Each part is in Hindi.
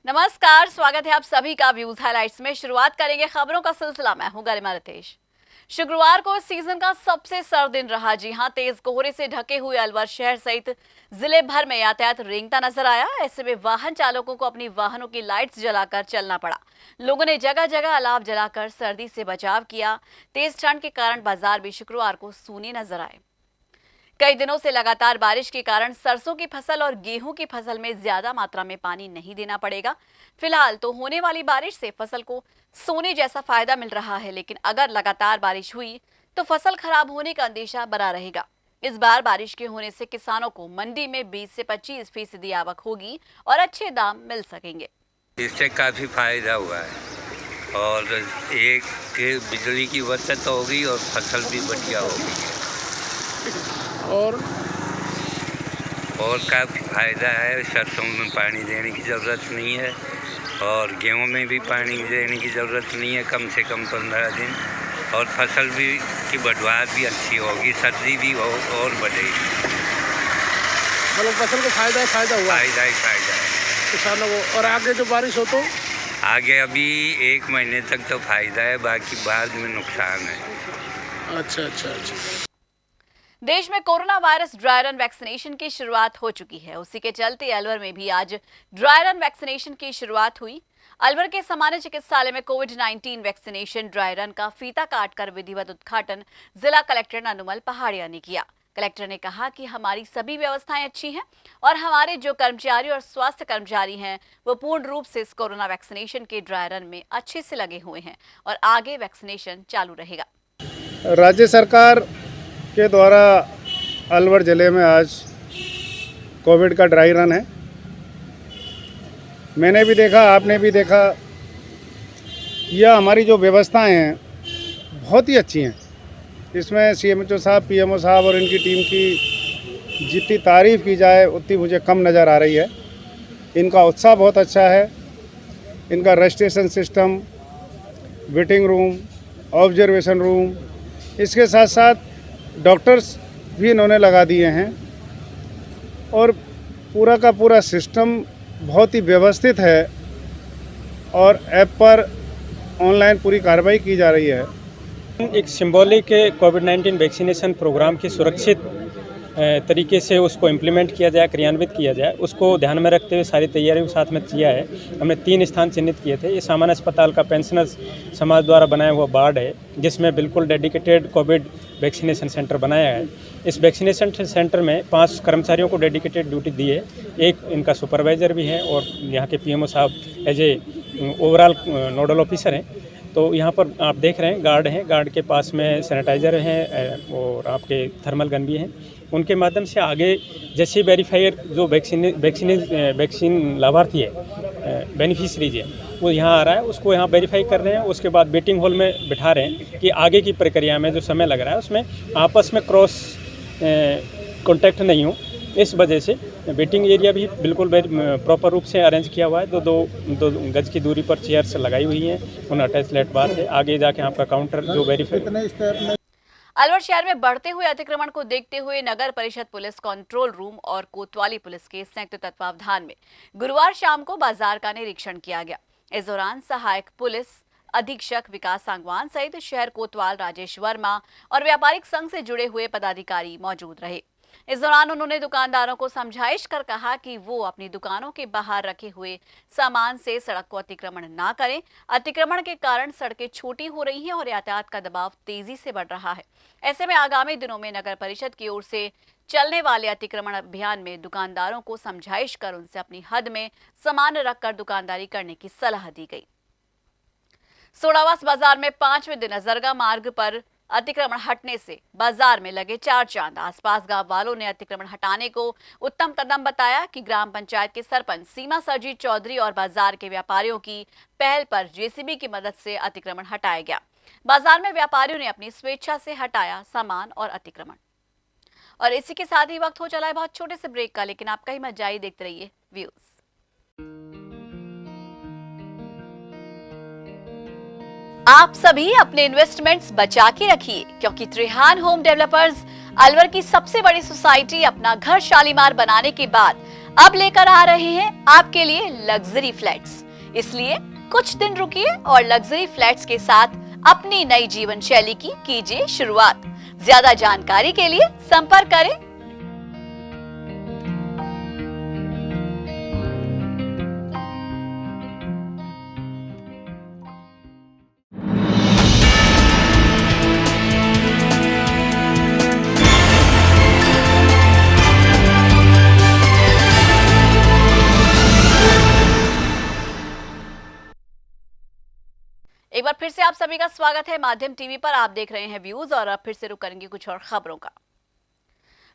नमस्कार, स्वागत है आप सभी का व्यूज हाइलाइट्स में। शुरुआत करेंगे खबरों का सिलसिला। मैं हूं गरिमा रितेश। शुक्रवार को इस सीजन का सबसे सर्द दिन रहा। जी हां, तेज कोहरे से ढके हुए अलवर शहर सहित जिले भर में यातायात रेंगता नजर आया। ऐसे में वाहन चालकों को अपनी वाहनों की लाइट्स जलाकर चलना पड़ा। लोगों ने जगह जगह अलाव जलाकर सर्दी से बचाव किया। तेज ठंड के कारण बाजार भी शुक्रवार को सूने नजर आए। कई दिनों से लगातार बारिश के कारण सरसों की फसल और गेहूं की फसल में ज्यादा मात्रा में पानी नहीं देना पड़ेगा। फिलहाल तो होने वाली बारिश से फसल को सोने जैसा फायदा मिल रहा है, लेकिन अगर लगातार बारिश हुई तो फसल खराब होने का अंदेशा बना रहेगा। इस बार बारिश के होने से किसानों को मंडी में 20 से 25% आवक होगी और अच्छे दाम मिल सकेंगे। इससे काफ़ी फायदा हुआ है और एक बिजली की बचत होगी और फसल भी बढ़िया होगी और काफ़ी फायदा है। सरसों में पानी देने की ज़रूरत नहीं है और गेहूं में भी पानी देने की ज़रूरत नहीं है, कम से कम 15 दिन। और फसल भी की बढ़वार भी अच्छी होगी, सर्दी भी हो और बढ़ेगी। मतलब फसल को फायदा हुआ, फायदा ही फायदा है किसानों को। और आगे जो बारिश हो तो आगे अभी 1 महीने तक तो फायदा है, बाकी बाद में नुकसान है। अच्छा। देश में corona virus dry run vaccination की शुरुआत हो चुकी है। उसी के चलते अलवर में भी आज ड्राई रन वैक्सीनेशन की शुरुआत हुई। अलवर के सामान्य चिकित्सालय में कोविड-19 वैक्सीनेशन ड्राई रन का फीता काटकर विधिवत उद्घाटन जिला कलेक्टर ननुमल पहाड़िया ने किया। कलेक्टर ने कहा कि हमारी सभी व्यवस्थाएं अच्छी हैं और हमारे जो कर्मचारी और स्वास्थ्य कर्मचारी हैं वो पूर्ण रूप से इस कोरोना वैक्सीनेशन के ड्राई रन में अच्छे से लगे हुए हैं और आगे वैक्सीनेशन चालू रहेगा। राज्य सरकार के द्वारा अलवर ज़िले में आज कोविड का ड्राई रन है। मैंने भी देखा, आपने भी देखा। यह हमारी जो व्यवस्थाएं हैं बहुत ही अच्छी हैं। इसमें सीएमएचओ साहब, पीएमओ साहब और इनकी टीम की जितनी तारीफ़ की जाए उतनी मुझे कम नज़र आ रही है। इनका उत्साह बहुत अच्छा है। इनका registration system, waiting room, observation room, इसके साथ साथ डॉक्टर्स भी इन्होंने लगा दिए हैं और पूरा का पूरा सिस्टम बहुत ही व्यवस्थित है और ऐप पर ऑनलाइन पूरी कार्रवाई की जा रही है। एक सिंबॉलिक कोविड-19 वैक्सीनेशन प्रोग्राम की सुरक्षित तरीके से उसको इम्प्लीमेंट किया जाए, क्रियान्वित किया जाए, उसको ध्यान में रखते हुए सारी तैयारियों के साथ में किया है। हमने 3 स्थान चिन्हित किए थे। ये सामान्य अस्पताल का पेंशनर्स समाज द्वारा बनाया हुआ वार्ड है, जिसमें बिल्कुल डेडिकेटेड कोविड वैक्सीनेशन सेंटर बनाया है। इस वैक्सीनेशन सेंटर में 5 कर्मचारियों को डेडिकेटेड ड्यूटी दी है। एक इनका सुपरवाइज़र भी है और यहाँ के पीएमओ साहब as a overall nodal officer हैं। तो यहाँ पर आप देख रहे हैं गार्ड हैं, गार्ड के पास में सैनिटाइज़र हैं और आपके थर्मल गन भी हैं। उनके माध्यम से आगे जैसे वेरीफायर जो वैक्सीन लाभार्थी है, बेनिफिशरीज है, वो यहाँ आ रहा है, उसको यहाँ वेरीफाई कर रहे हैं। उसके बाद वेटिंग हॉल में बिठा रहे हैं कि आगे की प्रक्रिया में जो समय लग रहा है उसमें आपस में क्रॉस कॉन्टैक्ट नहीं हो। इस वजह से वेटिंग एरिया भी बिल्कुल प्रॉपर रूप से अरेंज किया हुआ है। दो गज की दूरी पर चेयर्स लगाई हुई हैं, उन अटैच लेट बार है। आगे जाके आपका काउंटर जो वेरीफाई। अलवर शहर में बढ़ते हुए अतिक्रमण को देखते हुए नगर परिषद पुलिस कंट्रोल रूम और कोतवाली पुलिस के संयुक्त तत्वावधान में गुरुवार शाम को बाजार का निरीक्षण किया गया। इस दौरान सहायक पुलिस अधीक्षक विकास सांगवान सहित शहर कोतवाल राजेश वर्मा और व्यापारिक संघ से जुड़े हुए पदाधिकारी मौजूद रहे। इस दौरान उन्होंने दुकानदारों को समझाइश कर कहा कि वो अपनी दुकानों के बाहर रखे हुए सामान से सड़क को अतिक्रमण ना करें। अतिक्रमण के कारण सड़कें छोटी हो रही हैं और यातायात का दबाव तेजी से बढ़ रहा है। ऐसे में आगामी दिनों में नगर परिषद की ओर से चलने वाले अतिक्रमण अभियान में दुकानदारों को समझाइश कर उनसे अपनी हद में सामान रखकर दुकानदारी करने की सलाह दी गई। सोडावास बाजार में 5वें दिन अजरगा मार्ग पर अतिक्रमण हटने से बाजार में लगे 4 चांद। आसपास गांव वालों ने अतिक्रमण हटाने को उत्तम कदम बताया कि ग्राम पंचायत के सरपंच सीमा सरजीत चौधरी और बाजार के व्यापारियों की पहल पर जेसीबी की मदद से अतिक्रमण हटाया गया। बाजार में व्यापारियों ने अपनी स्वेच्छा से हटाया सामान और अतिक्रमण। और इसी के साथ ही वक्त हो चला है बहुत छोटे से ब्रेक का, लेकिन आप कहीं मत जाइए, देखते रहिए व्यूज। आप सभी अपने इन्वेस्टमेंट्स बचा के रखिए, क्योंकि त्रिहान होम डेवलपर्स अलवर की सबसे बड़ी सोसाइटी अपना घर शालीमार बनाने के बाद अब लेकर आ रहे हैं आपके लिए लग्जरी फ्लैट्स। इसलिए कुछ दिन रुकिए और लग्जरी फ्लैट्स के साथ अपनी नई जीवन शैली की कीजिए शुरुआत। ज्यादा जानकारी के लिए संपर्क करें। एक बार फिर से आप सभी का स्वागत है माध्यम टीवी पर। आप देख रहे हैं व्यूज और अब फिर से रुक करेंगे कुछ और खबरों का।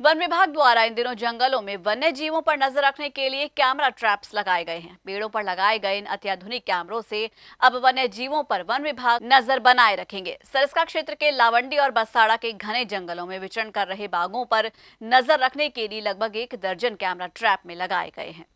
वन विभाग द्वारा इन दिनों जंगलों में वन्य जीवों पर नजर रखने के लिए कैमरा ट्रैप्स लगाए गए हैं। पेड़ों पर लगाए गए इन अत्याधुनिक कैमरों से अब वन्य जीवों पर वन विभाग नजर बनाए रखेंगे। सरिस्का क्षेत्र के लावंडी और बसाड़ा के घने जंगलों में विचरण कर रहे बाघों पर नजर रखने के लिए लगभग 1 दर्जन कैमरा ट्रैप में लगाए गए हैं।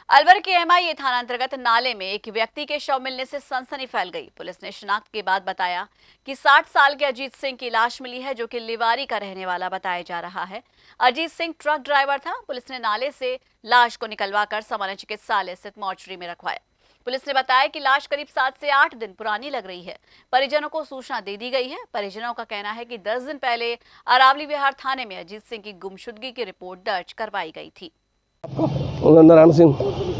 अलवर के एमआईए थाना अंतर्गत नाले में एक व्यक्ति के शव मिलने से सनसनी फैल गई। पुलिस ने शिनाख्त के बाद बताया कि 60 साल के अजीत सिंह की लाश मिली है, जो कि लिवारी का रहने वाला बताया जा रहा है। अजीत सिंह ट्रक ड्राइवर था। पुलिस ने नाले से लाश को निकलवाकर सामान्य चिकित्सालय स्थित मॉर्चरी में रखवाया। पुलिस ने बताया कि लाश करीब 7 से 8 दिन पुरानी लग रही है। परिजनों को सूचना दे दी गई है। परिजनों का कहना है कि 10 दिन पहले अरावली विहार थाने में अजीत सिंह की गुमशुदगी की रिपोर्ट दर्ज करवाई गई थी। नारायण सिंह।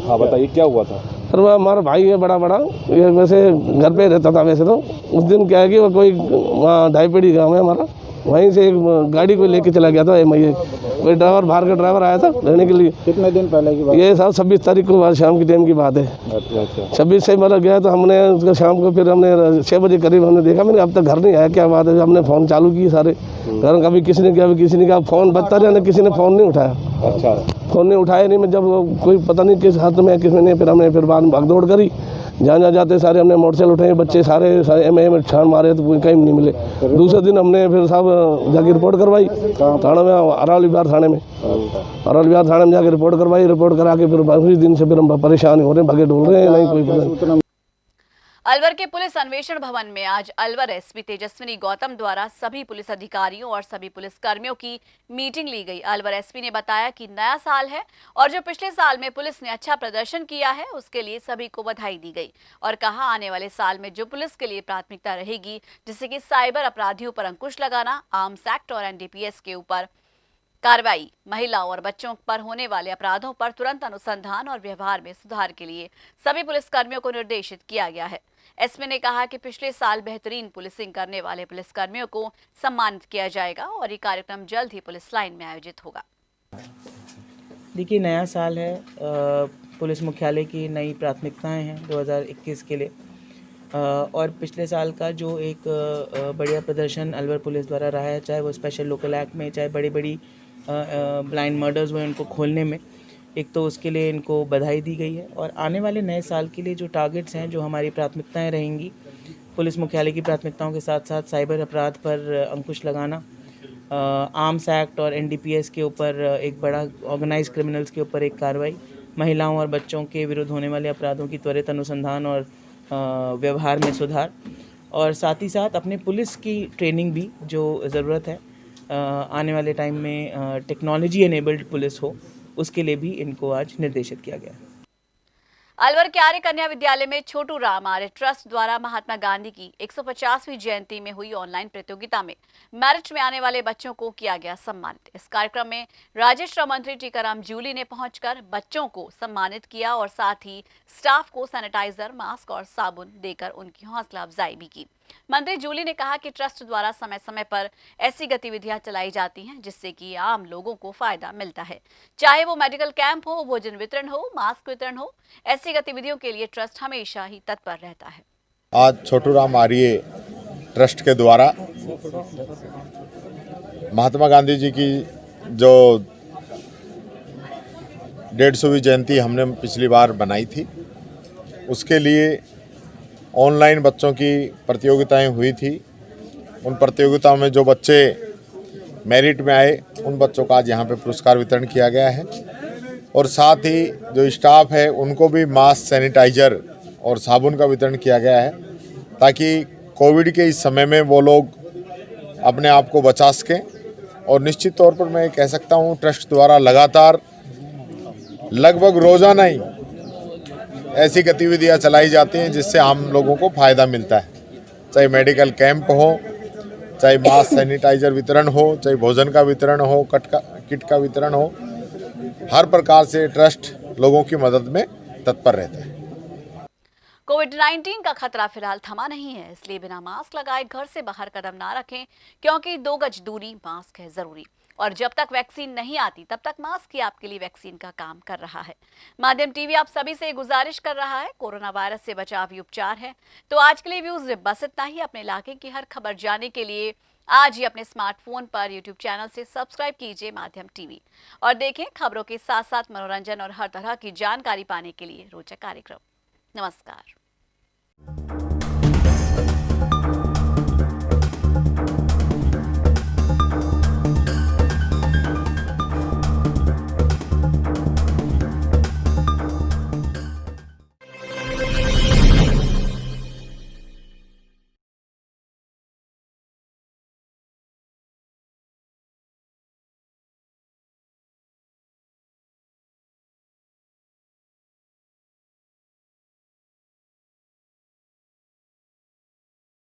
हाँ बताइए क्या हुआ था? सर वो हमारा भाई है बड़ा ये वैसे घर पे रहता था। वैसे तो उस दिन क्या है कि वो कोई वहाँ ढाईपेड़ी गाँव है हमारा, वहीं से एक गाड़ी को लेके चला गया था। कोई ड्राइवर बाहर का ड्राइवर आया था रहने के लिए। कितने दिन पहले की बात? ये साहब 26 तारीख को शाम की टाइम की बात है। अच्छा 26 से मतलब गया तो हमने उसका शाम को फिर हमने 6 बजे करीब हमने देखा, मैंने अब तक घर नहीं आया, क्या बात है। हमने फ़ोन चालू किए सारे घर, कभी किसी ने किया, किसी ने कहा, फ़ोन बजता रहा, किसी ने फ़ोन नहीं उठाया। अच्छा फ़ोन नहीं उठाया नहीं, मैं जब कोई पता नहीं किस हाथ में किसने नहीं, फिर हमने बाद में भागदौड़ करी। जहाँ जाते सारे हमने मोटरसाइकिल उठाए, बच्चे सारे में छान मारे तो कोई कहीं नहीं मिले। दूसरे दिन हमने फिर साहब जाके रिपोर्ट करवाई थाने में, अरावली विहार थाने में। अरावली विहार थाने में जाके रिपोर्ट करवाई। रिपोर्ट करा के फिर उसी दिन से फिर हम परेशान हो रहे हैं, भागे ढूंढ रहे हैं, नहीं कोई पता। अलवर के पुलिस अन्वेषण भवन में आज अलवर एसपी तेजस्विनी गौतम द्वारा सभी पुलिस अधिकारियों और सभी पुलिस कर्मियों की मीटिंग ली गई। अलवर एसपी ने बताया कि नया साल है और जो पिछले साल में पुलिस ने अच्छा प्रदर्शन किया है उसके लिए सभी को बधाई दी गई और कहा आने वाले साल में जो पुलिस के लिए प्राथमिकता रहेगी, जैसे कि साइबर अपराधियों पर अंकुश लगाना, आर्म्स एक्ट और एनडीपीएस के ऊपर कार्रवाई, महिलाओं और बच्चों पर होने वाले अपराधों पर तुरंत अनुसंधान और व्यवहार में सुधार के लिए सभी पुलिसकर्मियों को निर्देशित किया गया है। एसपी ने कहा कि पिछले साल बेहतरीन पुलिसिंग करने वाले पुलिसकर्मियों को सम्मानित किया जाएगा और ये कार्यक्रम जल्द ही पुलिस लाइन में आयोजित होगा। देखिए नया साल है, पुलिस मुख्यालय की नई प्राथमिकताएं हैं 2021 के लिए और पिछले साल का जो एक बढ़िया प्रदर्शन अलवर पुलिस द्वारा रहा है, चाहे वो स्पेशल लोकल एक्ट में, चाहे बड़ी बड़ी ब्लाइंड मर्डर्स हुए उनको खोलने में, एक तो उसके लिए इनको बधाई दी गई है। और आने वाले नए साल के लिए जो टारगेट्स हैं, जो हमारी प्राथमिकताएं रहेंगी, पुलिस मुख्यालय की प्राथमिकताओं के साथ साथ साइबर अपराध पर अंकुश लगाना, आर्म्स एक्ट और एनडीपीएस के ऊपर एक बड़ा ऑर्गेनाइज क्रिमिनल्स के ऊपर एक कार्रवाई, महिलाओं और बच्चों के विरुद्ध होने वाले अपराधों की त्वरित अनुसंधान और व्यवहार में सुधार, और साथ ही साथ अपने पुलिस की ट्रेनिंग भी जो ज़रूरत है आने वाले टाइम में टेक्नोलॉजी एनेबल्ड पुलिस हो, उसके लिए भी इनको आज निर्देशित किया गया है। अलवर के आर्य कन्या विद्यालय में छोटू राम आर्य ट्रस्ट द्वारा महात्मा गांधी की 150वीं जयंती में हुई ऑनलाइन प्रतियोगिता में मेरिट में आने वाले बच्चों को किया गया सम्मानित। इस कार्यक्रम में राज्य श्रम मंत्री टीकाराम जूली ने पहुंचकर बच्चों को सम्मानित किया और साथ ही स्टाफ को सैनिटाइजर, मास्क और साबुन देकर उनकी हौसला अफजाई भी की। मंत्री जूली ने कहा कि ट्रस्ट द्वारा समय समय पर ऐसी गतिविधियां चलाई जाती हैं जिससे कि आम लोगों को फायदा मिलता है, चाहे वो मेडिकल कैंप हो, भोजन वितरण हो, मास्क वितरण हो। ऐसी गतिविधियों के लिए ट्रस्ट हमेशा ही तत्पर रहता है। आज छोटू राम आर्य ट्रस्ट के द्वारा महात्मा गांधी जी की जो 150वीं जयंती हमने पिछली बार बनाई थी, उसके लिए ऑनलाइन बच्चों की प्रतियोगिताएं हुई थी। उन प्रतियोगिताओं में जो बच्चे मेरिट में आए उन बच्चों का आज यहाँ पे पुरस्कार वितरण किया गया है और साथ ही जो स्टाफ है उनको भी मास्क, सैनिटाइजर और साबुन का वितरण किया गया है ताकि कोविड के इस समय में वो लोग अपने आप को बचा सकें। और निश्चित तौर पर मैं कह सकता हूँ ट्रस्ट द्वारा लगातार लगभग रोजाना ही ऐसी गतिविधियां चलाई जाती हैं जिससे आम लोगों को फायदा मिलता है, चाहे मेडिकल कैंप हो, चाहे मास्क सैनिटाइजर वितरण हो, चाहे भोजन का वितरण हो, किट का वितरण हो। हर प्रकार से ट्रस्ट लोगों की मदद में तत्पर रहता है। कोविड-19 का खतरा फिलहाल थमा नहीं है, इसलिए बिना मास्क लगाए घर से बाहर कदम ना रखें, क्योंकि 2 गज दूरी मास्क है जरूरी। और जब तक वैक्सीन नहीं आती तब तक मास्क ही आपके लिए वैक्सीन का काम कर रहा है। माध्यम टीवी आप सभी से गुजारिश कर रहा है, कोरोना वायरस से बचाव ही उपचार है। तो आज के लिए व्यूज बस इतना ही। अपने इलाके की हर खबर जानने के लिए आज ही अपने स्मार्टफोन पर यूट्यूब चैनल से सब्सक्राइब कीजिए माध्यम टीवी और देखें खबरों के साथ साथ मनोरंजन और हर तरह की जानकारी पाने के लिए रोचक कार्यक्रम। नमस्कार।